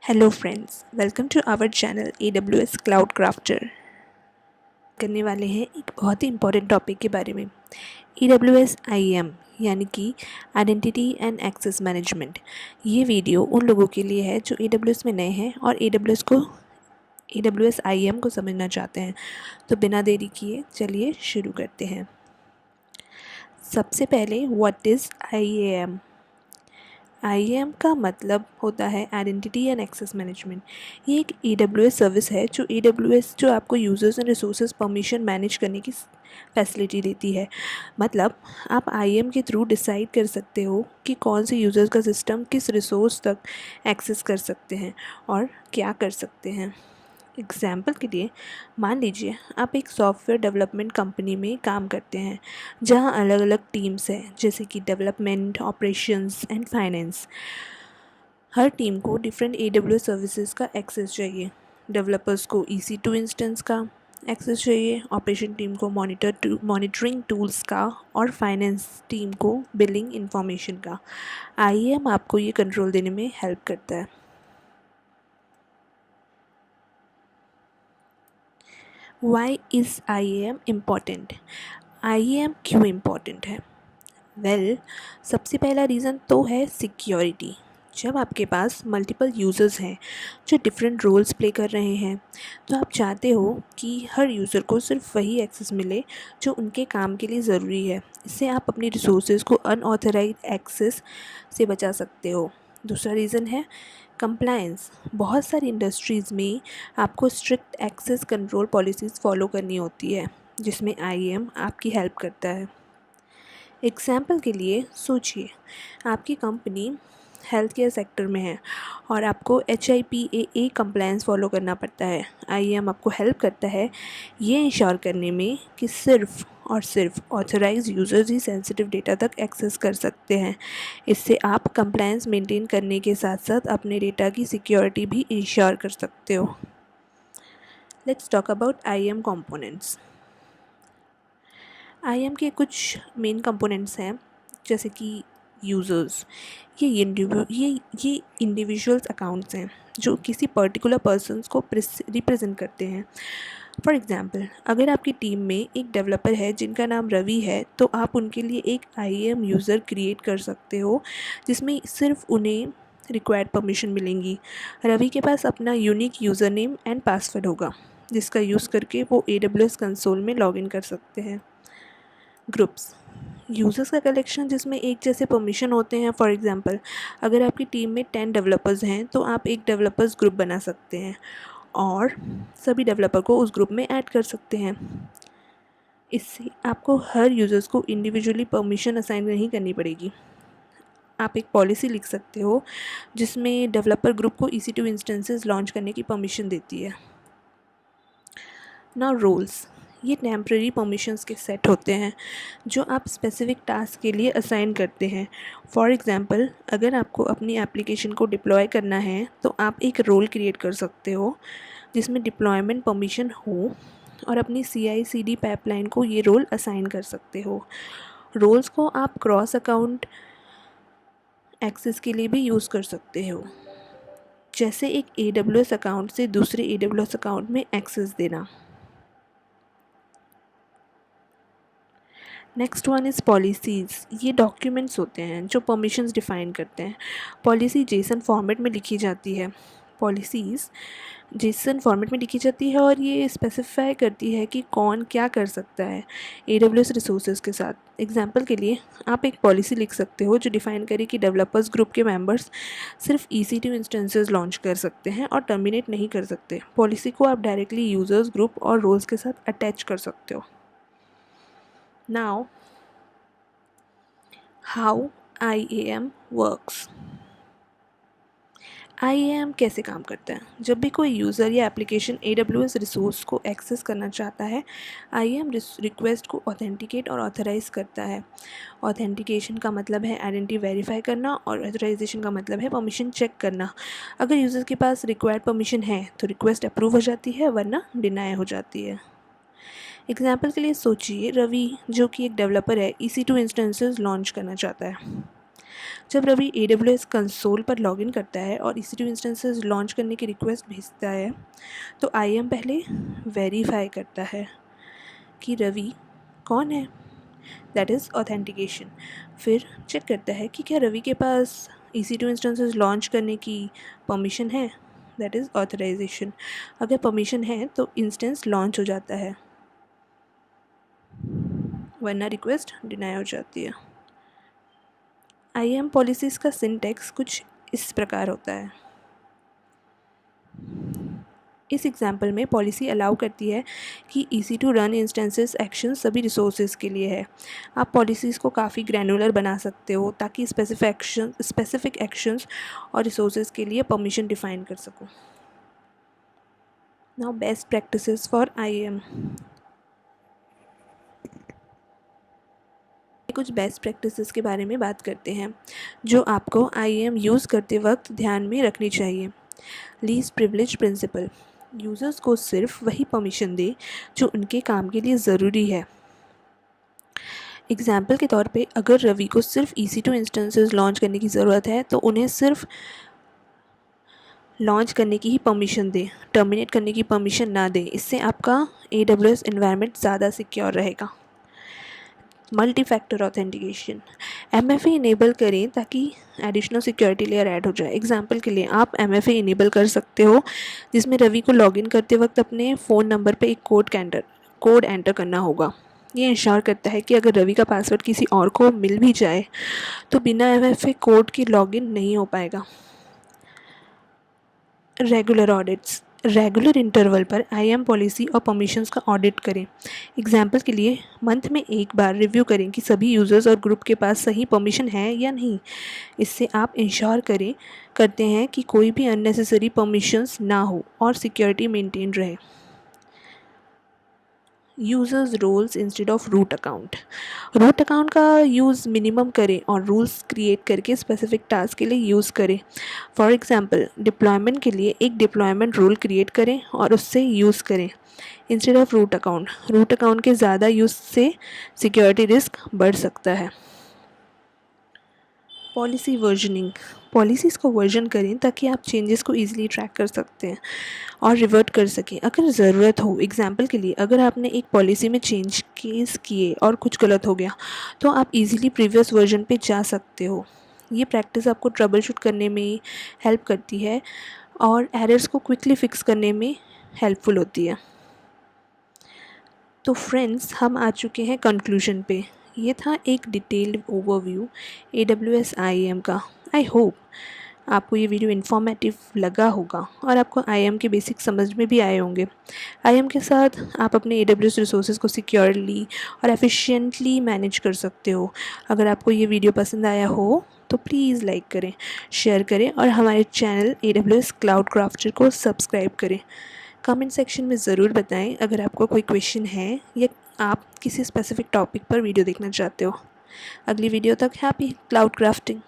Hello friends, welcome to our channel AWS cloud crafter. करने वाले हैं एक बहुत ही इम्पॉर्टेंट टॉपिक के बारे में। AWS IAM यानी कि आइडेंटिटी एंड एक्सेस मैनेजमेंट। ये वीडियो उन लोगों के लिए है जो AWS में नए हैं और AWS IAM को समझना चाहते हैं। तो बिना देरी किए चलिए शुरू करते हैं। सबसे पहले व्हाट इज़ IAM? IAM का मतलब होता है आइडेंटिटी एंड एक्सेस मैनेजमेंट। ये एक AWS सर्विस है जो आपको users and resources permission manage करने की फैसिलिटी देती है। मतलब आप IAM के थ्रू डिसाइड कर सकते हो कि कौन से यूज़र्स का सिस्टम किस रिसोर्स तक एक्सेस कर सकते हैं और क्या कर सकते हैं। एग्जाम्पल के लिए मान लीजिए आप एक सॉफ्टवेयर डेवलपमेंट कंपनी में काम करते हैं जहां अलग अलग टीम्स हैं जैसे कि development, operations and finance. Her team को डिफरेंट AWS सर्विसेज का एक्सेस चाहिए। डेवलपर्स को EC2 इंस्टेंस का एक्सेस चाहिए, ऑपरेशन टीम को मॉनिटरिंग टूल्स का और फाइनेंस टीम को बिलिंग इंफॉर्मेशन का। IAM आपको ये कंट्रोल देने में हेल्प करता है। Why is IAM important? IAM क्यों इम्पॉर्टेंट है? सबसे पहला रीज़न तो है सिक्योरिटी। जब आपके पास मल्टीपल यूज़र्स हैं जो डिफरेंट रोल्स प्ले कर रहे हैं, तो आप चाहते हो कि हर यूज़र को सिर्फ वही एक्सेस मिले जो उनके काम के लिए ज़रूरी है। इससे आप अपनी रिसोर्सेज को अनऑथराइज्ड एक्सेस से बचा सकते हो। दूसरा रीज़न है कंप्लायंस। बहुत सारी इंडस्ट्रीज़ में आपको strict access control policies follow करनी होती है, जिसमें IAM आपकी हेल्प करता है। एग्जाम्पल के लिए सोचिए, आपकी कंपनी हेल्थ केयर सेक्टर में है और आपको HIPAA कंप्लायंस फॉलो करना पड़ता है। IAM आपको हेल्प करता है ये इंश्योर करने में कि सिर्फ और सिर्फ ऑथराइज यूज़र्स ही सेंसिटिव डेटा तक एक्सेस कर सकते हैं। इससे आप कंप्लायंस मेंटेन करने के साथ साथ अपने डेटा की सिक्योरिटी भी इंश्योर कर सकते हो। Let's talk about IAM components. IAM के कुछ मेन कंपोनेंट्स हैं जैसे कि यूज़र्स। ये इंडिविजुअल्स अकाउंट्स हैं जो किसी पर्टिकुलर पर्सन्स को रिप्रेजेंट करते हैं। फॉर एग्ज़ाम्पल, अगर आपकी टीम में एक डेवलपर है जिनका नाम रवि है, तो आप उनके लिए एक IAM यूज़र क्रिएट कर सकते हो जिसमें सिर्फ उन्हें रिक्वायर्ड परमिशन मिलेंगी। रवि के पास अपना unique user name and password होगा जिसका यूज़ करके वो AWS कंसोल में लॉगिन कर सकते हैं। ग्रुप्स, यूज़र्स का कलेक्शन जिसमें एक जैसे परमिशन होते हैं। फॉर एग्ज़ाम्पल, अगर आपकी टीम में 10 डेवलपर्स हैं तो आप एक डेवलपर्स ग्रुप बना सकते हैं और सभी डेवलपर को उस ग्रुप में ऐड कर सकते हैं। इससे आपको हर यूज़र्स को इंडिविजुअली परमिशन असाइन नहीं करनी पड़ेगी। आप एक पॉलिसी लिख सकते हो जिसमें डेवलपर ग्रुप को EC2 इंस्टेंसेस लॉन्च करने की परमिशन देती है। नाउ रोल्स, ये टेम्प्रेरी परमिशंस के सेट होते हैं जो आप स्पेसिफिक टास्क के लिए असाइन करते हैं। फॉर एग्ज़ाम्पल, अगर आपको अपनी एप्लीकेशन को डिप्लॉय करना है तो आप एक रोल क्रिएट कर सकते हो जिसमें डिप्लॉयमेंट परमिशन हो और अपनी CI/CD पाइपलाइन को ये रोल असाइन कर सकते हो। रोल्स को आप क्रॉस अकाउंट एक्सेस के लिए भी यूज़ कर सकते हो, जैसे एक AWS अकाउंट से दूसरे AWS अकाउंट में एक्सेस देना। Next one is policies. ये डॉक्यूमेंट्स होते हैं जो परमिशंस डिफ़ाइन करते हैं। पॉलिसी JSON फॉर्मेट में लिखी जाती है। पॉलिसीज़ JSON फॉर्मेट में लिखी जाती है और ये स्पेसिफाई करती है कि कौन क्या कर सकता है AWS रिसोर्सेज के साथ। एग्जाम्पल के लिए आप एक पॉलिसी लिख सकते हो जो डिफ़ाइन करे कि डेवलपर्स ग्रुप के मेंबर्स सिर्फ EC2 इंस्टेंसेस लॉन्च कर सकते हैं और टर्मिनेट नहीं कर सकते। पॉलिसी को आप डायरेक्टली यूज़र्स, ग्रुप और रोल्स के साथ अटैच कर सकते हो। Now, how IAM works? IAM कैसे काम करता है? जब भी कोई यूज़र या एप्लीकेशन AWS रिसोर्स को एक्सेस करना चाहता है, IAM रिक्वेस्ट को ऑथेंटिकेट और ऑथराइज़ करता है। ऑथेंटिकेशन का मतलब है आइडेंटिटी वेरीफाई करना और ऑथराइजेशन का मतलब है परमिशन चेक करना। अगर यूज़र के पास रिक्वायर्ड परमिशन है तो रिक्वेस्ट अप्रूव हो जाती है, वरना डिनाई हो जाती है। एग्जाम्पल के लिए सोचिए, रवि जो कि एक डेवलपर है EC2 इंस्टेंसेस लॉन्च करना चाहता है। जब रवि AWS कंसोल पर लॉगिन करता है और EC2 इंस्टेंसेस लॉन्च करने की रिक्वेस्ट भेजता है तो IAM पहले वेरीफाई करता है कि रवि कौन है, दैट इज़ ऑथेंटिकेशन। फिर चेक करता है कि क्या रवि के पास EC2 इंस्टेंसेस लॉन्च करने की परमिशन है, दैट इज़ ऑथराइजेशन। अगर परमिशन है तो इंस्टेंस लॉन्च हो जाता है, वरना रिक्वेस्ट डिनाई हो जाती है। IAM पॉलिसीज़ का सिंटेक्स कुछ इस प्रकार होता है। इस एग्जाम्पल में पॉलिसी अलाउ करती है कि EC2 रन इंस्टेंसेस एक्शन सभी रिसोर्सेज के लिए है। आप पॉलिसीज़ को काफ़ी ग्रैनुलर बना सकते हो ताकि स्पेसिफिक एक्शंस और रिसोर्सेज के लिए परमिशन डिफाइन कर सको। Now best practices for IAM। कुछ बेस्ट प्रैक्टिसेस के बारे में बात करते हैं जो आपको IAM यूज़ करते वक्त ध्यान में रखनी चाहिए। लीस्ट प्रिविलेज प्रिंसिपल, यूज़र्स को सिर्फ वही परमिशन दे जो उनके काम के लिए ज़रूरी है। एग्जाम्पल के तौर पे अगर रवि को सिर्फ EC2 इंस्टेंसेस लॉन्च करने की ज़रूरत है तो उन्हें सिर्फ लॉन्च करने की ही परमिशन दे, टर्मिनेट करने की परमिशन ना दे। इससे आपका AWS एनवायरनमेंट ज़्यादा सिक्योर रहेगा। Multi factor authentication, MFA enable करें ताकि एडिशनल सिक्योरिटी लेयर ऐड हो जाए। एग्जाम्पल के लिए आप MFA इनेबल कर सकते हो जिसमें रवि को लॉगिन करते वक्त अपने फ़ोन नंबर पे एक कोड एंटर करना होगा। ये इंश्योर करता है कि अगर रवि का पासवर्ड किसी और को मिल भी जाए तो बिना MFA कोड के लॉगिन नहीं हो पाएगा। रेगुलर ऑडिट्स, रेगुलर इंटरवल पर IAM पॉलिसी और परमिशंस का ऑडिट करें। एग्जाम्पल के लिए मंथ में एक बार रिव्यू करें कि सभी यूज़र्स और ग्रुप के पास सही परमिशन है या नहीं। इससे आप इंश्योर करते हैं कि कोई भी अननेसेसरी परमिशंस ना हो और सिक्योरिटी मेंटेन रहे। Users roles instead of root account, root account का यूज़ मिनिमम करें और रूल्स क्रिएट करके स्पेसिफिक टास्क के लिए यूज़ करें। फॉर एग्जांपल डिप्लॉयमेंट के लिए एक डिप्लॉयमेंट रूल क्रिएट करें और उससे यूज़ करें instead of root account. Root account के ज़्यादा यूज़ से सिक्योरिटी रिस्क बढ़ सकता है। पॉलिसी वर्जनिंग, पॉलिसीज़ को वर्जन करें ताकि आप चेंजेस को ईजिली ट्रैक कर सकते हैं और रिवर्ट कर सकें अगर ज़रूरत हो। एग्जाम्पल के लिए अगर आपने एक पॉलिसी में चेंज केस किए और कुछ गलत हो गया तो आप इजीली प्रीवियस वर्जन पे जा सकते हो। ये प्रैक्टिस आपको ट्रबल शूट करने में हेल्प करती है और एरर्स को क्विकली फिक्स करने में हेल्पफुल होती है। तो फ्रेंड्स, हम आ चुके हैं कंक्लूजन पे। ये था एक डिटेल्ड ओवरव्यू AWS IAM का। आई होप आपको ये वीडियो इन्फॉर्मेटिव लगा होगा और आपको IAM के बेसिक समझ में भी आए होंगे। IAM के साथ आप अपने AWS रिसोर्सेज को सिक्योरली और एफिशिएंटली मैनेज कर सकते हो। अगर आपको ये वीडियो पसंद आया हो तो प्लीज़ लाइक करें, शेयर करें और हमारे चैनल AWS क्लाउड क्राफ्टर को सब्सक्राइब करें। कमेंट सेक्शन में ज़रूर बताएं अगर आपको कोई क्वेश्चन है या आप किसी स्पेसिफिक टॉपिक पर वीडियो देखना चाहते हो। अगली वीडियो तक हैप्पी क्लाउड क्राफ्टिंग।